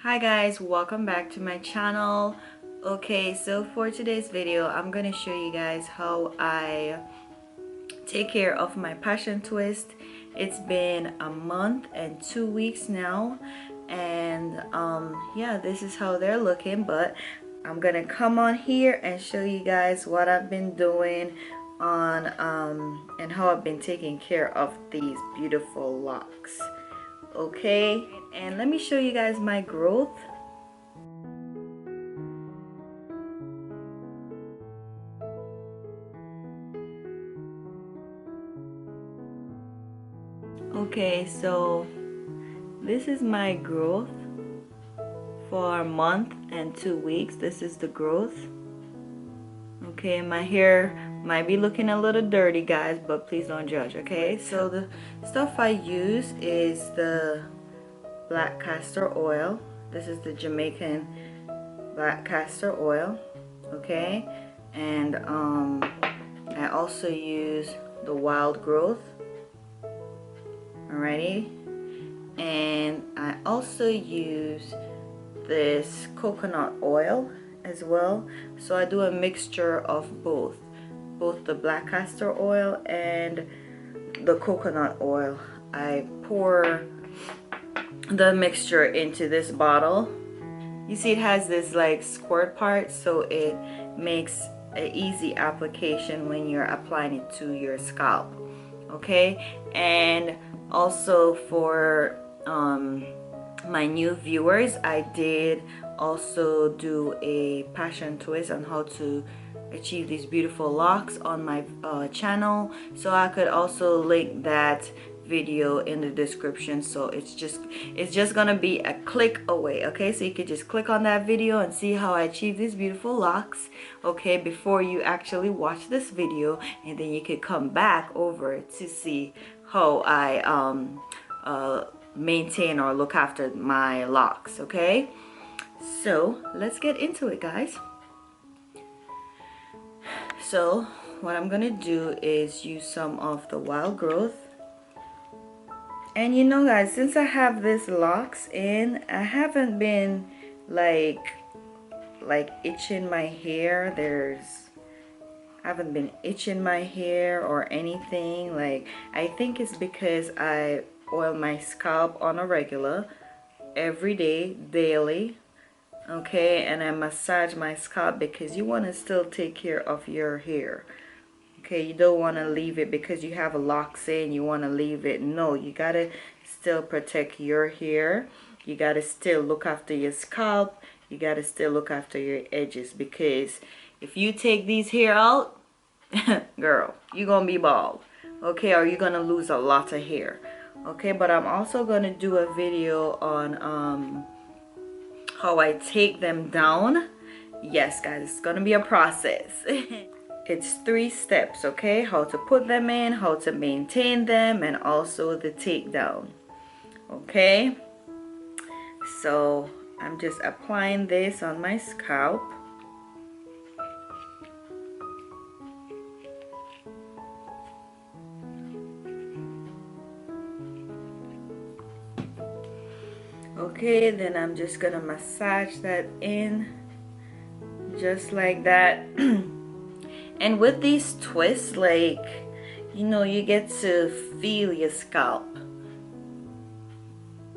Hi guys, welcome back to my channel. Okay, so for today's video I'm gonna show you guys how I take care of my passion twist. It's been a month and 2 weeks now, and yeah, this is how they're looking. But I'm gonna come on here and show you guys what I've been doing on and how I've been taking care of these beautiful locks. Okay, and let me show you guys my growth. Okay, so this is my growth for a month and 2 weeks. This is the growth. Okay, my hair might be looking a little dirty, guys, but please don't judge. Okay, so the stuff I use is the black castor oil. This is the Jamaican black castor oil. Okay, and I also use the wild growth. Alrighty, and I also use this coconut oil as well. So I do a mixture of both the black castor oil and the coconut oil. I pour the mixture into this bottle. You see it has this like squirt part, so it makes an easy application when you're applying it to your scalp. Okay, and also for my new viewers, I did also do a passion twist on how to achieve these beautiful locks on my channel, so I could also link that video in the description. So it's just gonna be a click away. Okay, so you could just click on that video and see how I achieve these beautiful locks, okay, before you actually watch this video, and then you could come back over to see how I maintain or look after my locks. Okay, so let's get into it, guys. So what I'm gonna do is use some of the wild growth. And you know, guys, since I have these locks in, I haven't been like itching my hair. I haven't been itching my hair or anything. Like, I think it's because I oil my scalp on a regular, every day, daily. Okay, and I massage my scalp because you want to still take care of your hair. Okay, you don't want to leave it because you have locks in, you want to leave it. No, you gotta still protect your hair. You gotta still look after your scalp. You gotta still look after your edges, because if you take these hair out, girl, you're gonna be bald. Okay, or you're gonna lose a lot of hair. Okay, but I'm also gonna do a video on how I take them down. Yes, guys, it's gonna be a process. It's 3 steps, okay? How to put them in, how to maintain them, and also the takedown. Okay? So I'm just applying this on my scalp. Okay, then I'm just gonna massage that in just like that. And with these twists, like, you know, you get to feel your scalp.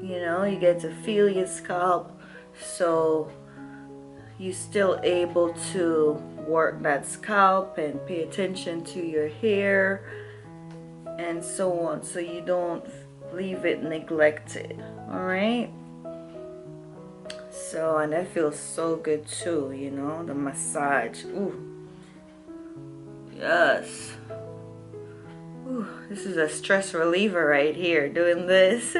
You know, you get to feel your scalp, so you're still able to work that scalp and pay attention to your hair and so on, so you don't leave it neglected. All right, so, and that feels so good too, you know, the massage. Ooh, yes. Ooh, this is a stress reliever right here, doing this.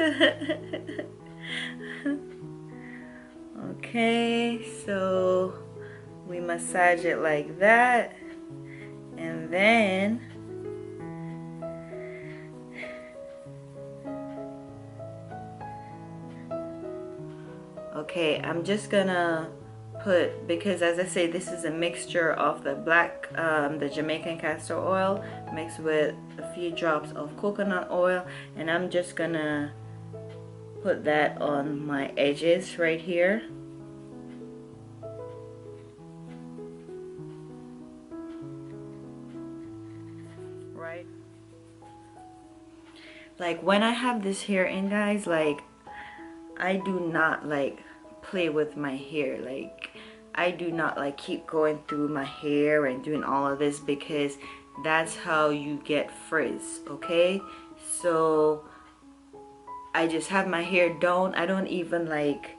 Okay, so we massage it like that, and then okay, I'm just gonna put, because as I say, this is a mixture of the the Jamaican castor oil mixed with a few drops of coconut oil, and I'm just gonna put that on my edges right here. Right, like when I have this hair in, guys, like I do not like play with my hair. Like I do not like keep going through my hair and doing all of this, because that's how you get frizz. Okay, so I just have my hair down. I don't even like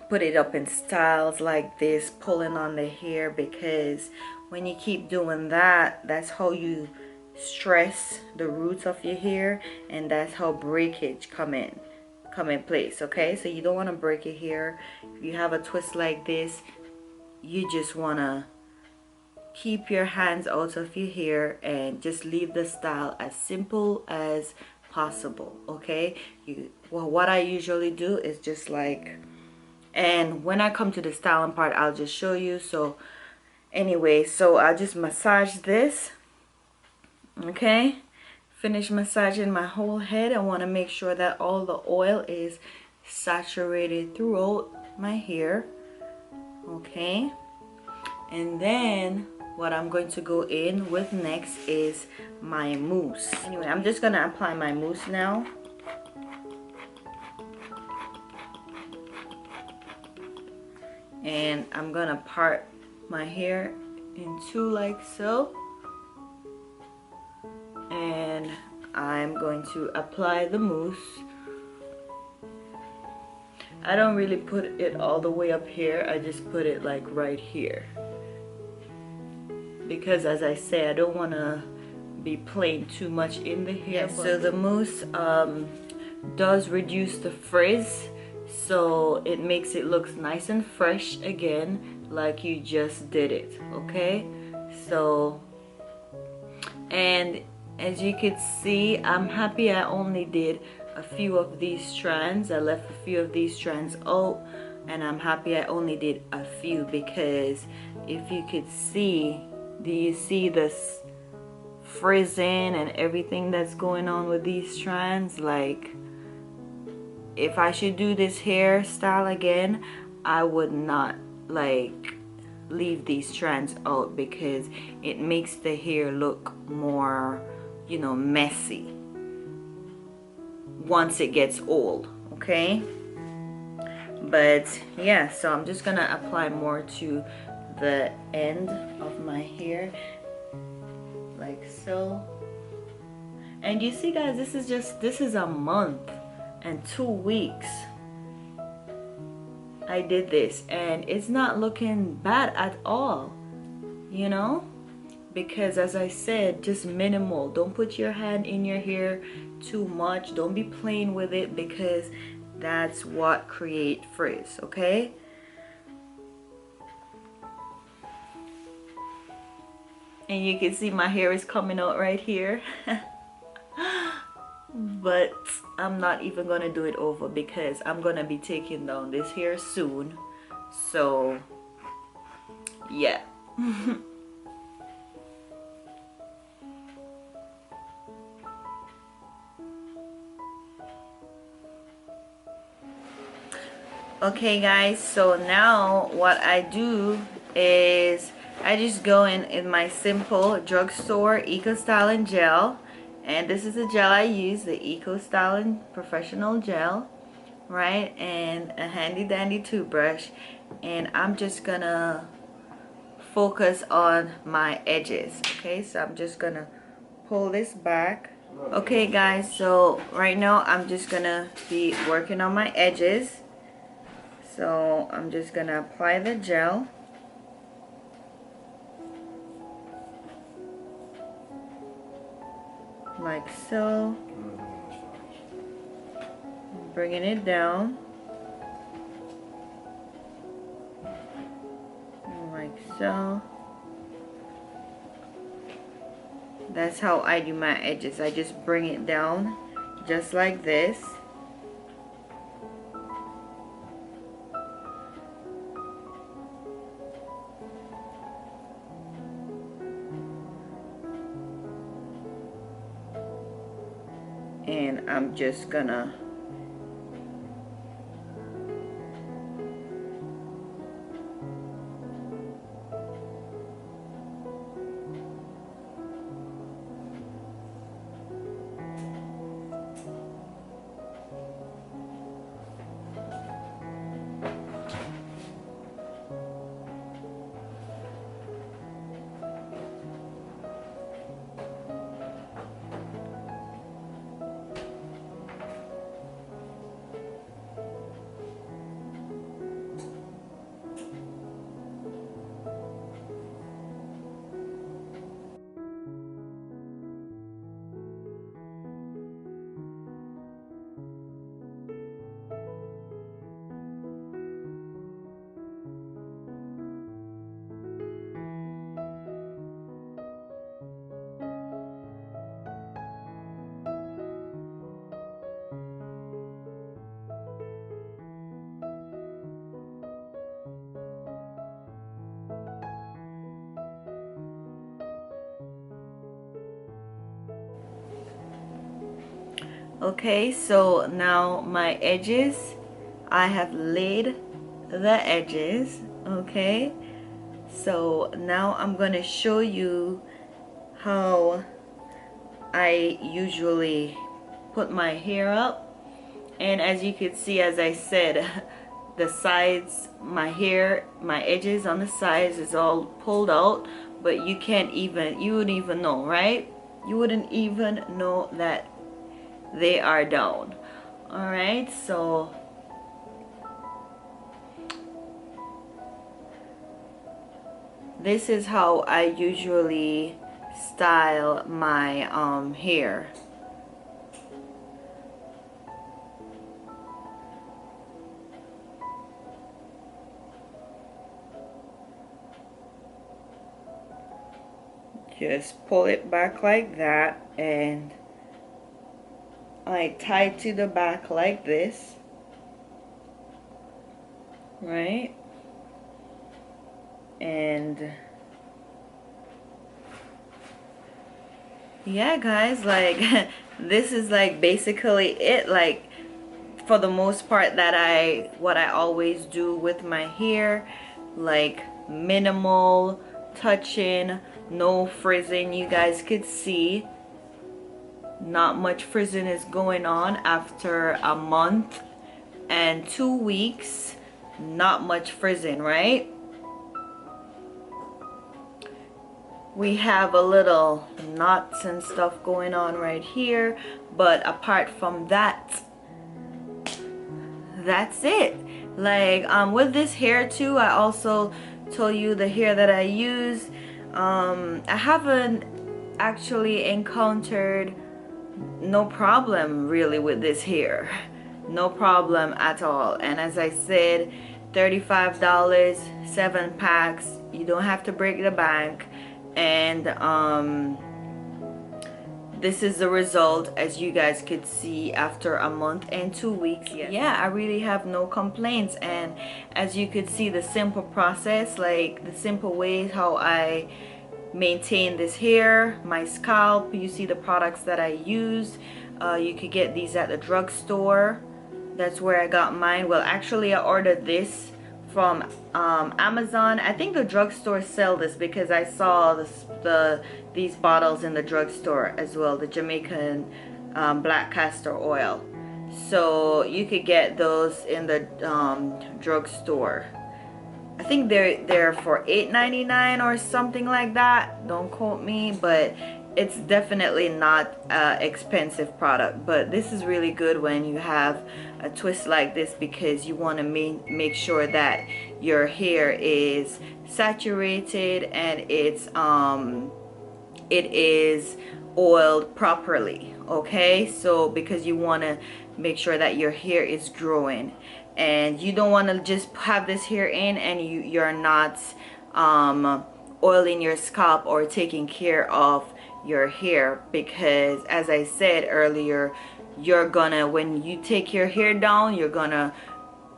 put it up in styles like this, pulling on the hair, because when you keep doing that, that's how you stress the roots of your hair, and that's how breakage come in place. Okay, so you don't want to break your hair. If you have a twist like this, you just want to keep your hands out of your hair and just leave the style as simple as possible. Okay, well, what I usually do is just like, and when I come to the styling part, I'll just show you. So anyway, so I'll just massage this. Okay, finish massaging my whole head. I want to make sure that all the oil is saturated throughout my hair. Okay, and then what I'm going to go in with next is my mousse. Anyway, I'm just gonna apply my mousse now. And I'm gonna part my hair in two like so, and I'm going to apply the mousse. I don't really put it all the way up here, I just put it like right here, because as I say, I don't want to be playing too much in the hair. So the mousse does reduce the frizz, so it makes it look nice and fresh again, like you just did it. Okay, so, and as you can see, I'm happy I only did a few of these strands. I left a few of these strands out, and I'm happy I only did a few, because if you could see, do you see this frizzing and everything that's going on with these strands? Like, if I should do this hairstyle again, I would not like leave these strands out, because it makes the hair look more, you know, messy once it gets old. Okay, but yeah, so I'm just gonna apply more to the end of my hair like so. And you see, guys, this is a month and 2 weeks I did this, and it's not looking bad at all, you know, because as I said, just minimal. Don't put your hand in your hair too much. Don't be playing with it, because that's what create frizz. Okay, and you can see my hair is coming out right here. But I'm not even gonna do it over, because I'm gonna be taking down this hair soon. So yeah. Okay guys, so now what I do is I just go in my simple drugstore Eco Styling gel, and this is the gel I use, the Eco Styling Professional Gel, right? And a handy dandy toothbrush, and I'm just gonna focus on my edges. Okay, so I'm just gonna pull this back. Okay guys, so right now I'm just gonna be working on my edges. So I'm just gonna apply the gel. Like so. Bringing it down. Like so. That's how I do my edges. I just bring it down just like this. And I'm just gonna Okay, so now my edges, I have laid the edges. Okay, so now I'm gonna show you how I usually put my hair up. And as you can see, as I said, the sides, my hair, my edges on the sides is all pulled out, but you wouldn't even know, right? You wouldn't even know that they are down. All right, so this is how I usually style my hair. Just pull it back like that, and I tie to the back like this, right? And yeah, guys, like this is like basically it, like for the most part, what I always do with my hair, like minimal touching, no frizzing. You guys could see not much frizzing is going on after a month and 2 weeks. Not much frizzing, right? We have a little knots and stuff going on right here, but apart from that, that's it. Like with this hair too, I also told you the hair that I use. I haven't actually encountered no problem really with this hair. No problem at all. And as I said, $35, 7 packs. You don't have to break the bank. And this is the result, as you guys could see, after a month and 2 weeks. Yeah, I really have no complaints. And as you could see, the simple process, like the simple way how I maintain this hair, my scalp. You see the products that I use. You could get these at the drugstore. That's where I got mine. Well, actually I ordered this from Amazon. I think the drugstore sell this because I saw these bottles in the drugstore as well, the Jamaican black castor oil. So you could get those in the drugstore. I think they're for $8.99 or something like that. Don't quote me, but it's definitely not expensive product. But this is really good when you have a twist like this, because you want to make sure that your hair is saturated and it is oiled properly. Okay, so because you want to make sure that your hair is growing, and you don't want to just have this hair in and you're not oiling your scalp or taking care of your hair, because as I said earlier, you're gonna, when you take your hair down, you're gonna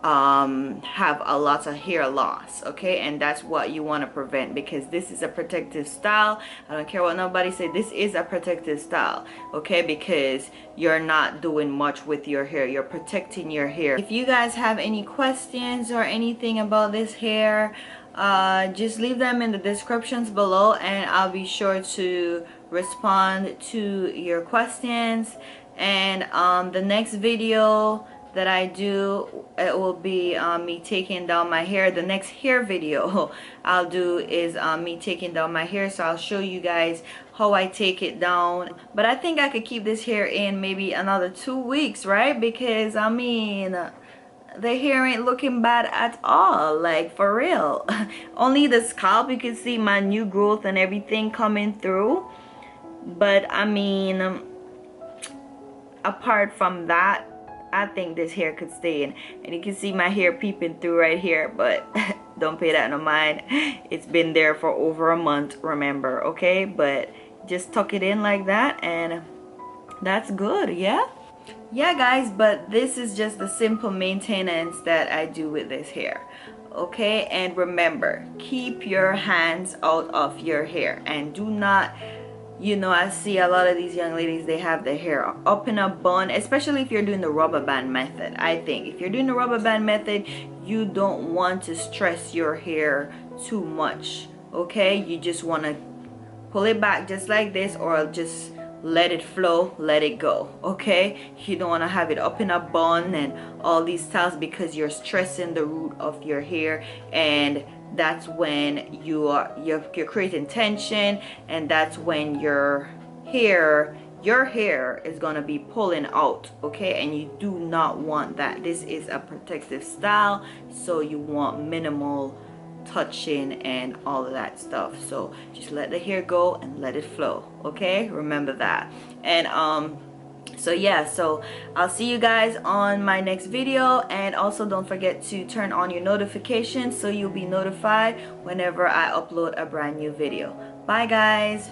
have a lot of hair loss. Okay, and that's what you want to prevent, because this is a protective style. I don't care what nobody say, this is a protective style. Okay, because you're not doing much with your hair, you're protecting your hair. If you guys have any questions or anything about this hair, just leave them in the descriptions below, and I'll be sure to respond to your questions. And the next video that I do, it will be me taking down my hair. The next hair video I'll do is me taking down my hair, so I'll show you guys how I take it down. But I think I could keep this hair in maybe another 2 weeks, right? Because I mean, the hair ain't looking bad at all, like for real. Only the scalp, you can see my new growth and everything coming through. But I mean, apart from that, I think this hair could stay in. And you can see my hair peeping through right here, but don't pay that no mind. It's been there for over a month, remember, okay? But just tuck it in like that, and that's good. Yeah, guys, but this is just the simple maintenance that I do with this hair. Okay, and remember, keep your hands out of your hair, and do not you know, I see a lot of these young ladies, they have their hair up in a bun, especially if you're doing the rubber band method. I think if you're doing the rubber band method, you don't want to stress your hair too much, okay? You just want to pull it back just like this, or just let it flow, let it go, okay? You don't want to have it up in a bun and all these styles, because you're stressing the root of your hair, and that's when you're creating tension, and that's when your hair is gonna be pulling out, okay? And you do not want that. This is a protective style, so you want minimal touching and all of that stuff. So just let the hair go and let it flow, okay? Remember that. And so yeah, so I'll see you guys on my next video, and also don't forget to turn on your notifications so you'll be notified whenever I upload a brand new video. Bye guys.